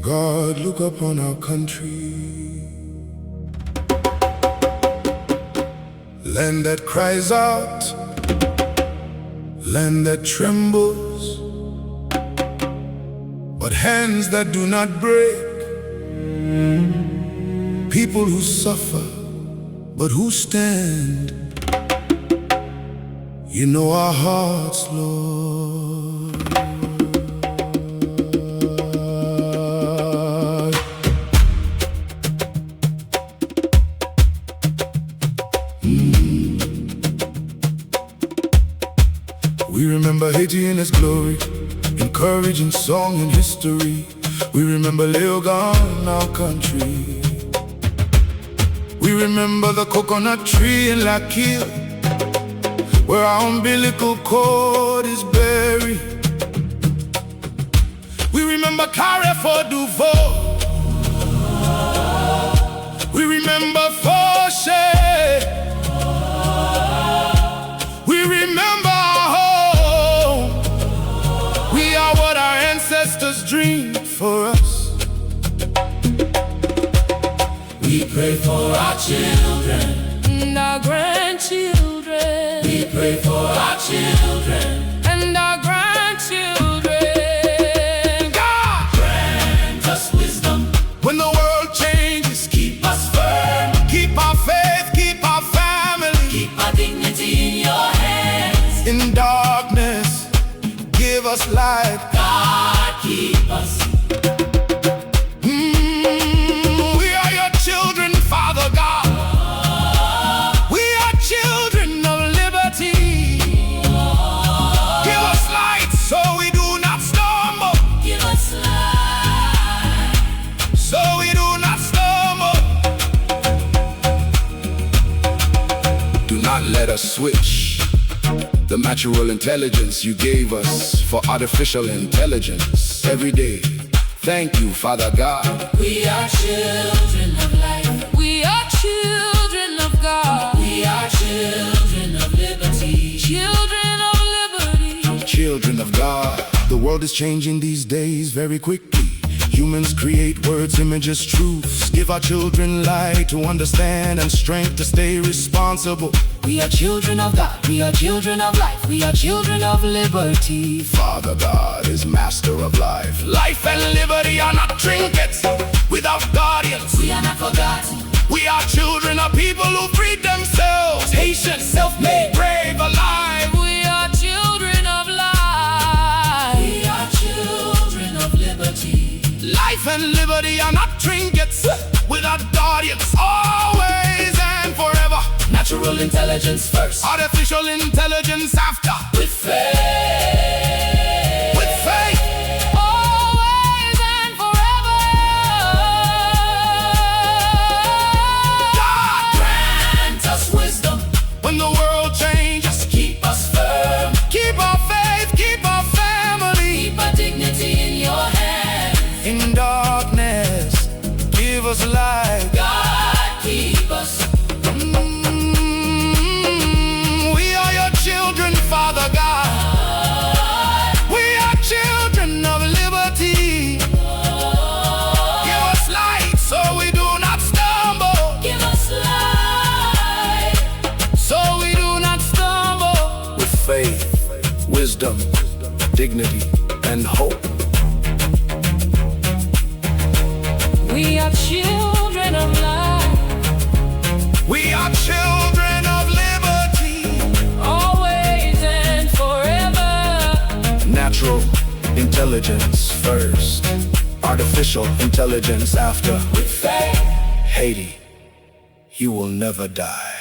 God, look upon our country, land that cries out, land that trembles, but hands that do not break, people who suffer, but who stand. You know our hearts, Lord. We remember Haiti in its glory, in courage, in song, and history. We remember Leogan, our country. We remember the coconut tree in La Quille, where our umbilical cord is buried. We remember Carrefour Duval. We remember Fauché. We remember our home. We are what our ancestors dreamed for us. We pray for our children and our grandchildren. We pray for our children and our grandchildren. God, grant us wisdom. When the world changes, Keep us firm. keep our faith, keep our family. Keep our dignity in your hands. In darkness, give us light. God, keep us. We are your children, Father God. We are children of liberty. Give us light so we do not stumble. Give us light. So we do not stumble. Do not let us switch the natural intelligence you gave us for artificial intelligence every day. Thank you, Father God. We are children of life. We are children of God. We are children of liberty. Children of liberty. Children of God. The world is changing these days very quickly. Humans create words, images, truths. Give our children light to understand and strength to stay responsible. We are children of God. We are children of life. We are children of liberty. Father God is master of life. Life and liberty are not trinkets without guardians. We are not forgotten. We are children of people who freed themselves. Patient, self-made, brave, alive. We are children of life. We are children of liberty. Life and liberty are not trinkets without guardians. Always and forever. Natural intelligence first. Artificial intelligence after. With faith. With faith. Always and forever. God, Grant us wisdom. when the world changes, Keep us firm. keep our faith, keep our family. Keep our dignity in your hands. In darkness, give us light. God, keep us. We are your children, Father God. We are children of liberty. Give us light so we do not stumble. Give us light. So we do not stumble. With faith, wisdom, dignity, and hope. We are children of life. We are children of liberty. Always and forever. Natural intelligence first, artificial intelligence after. With faith. Haiti, you will never die.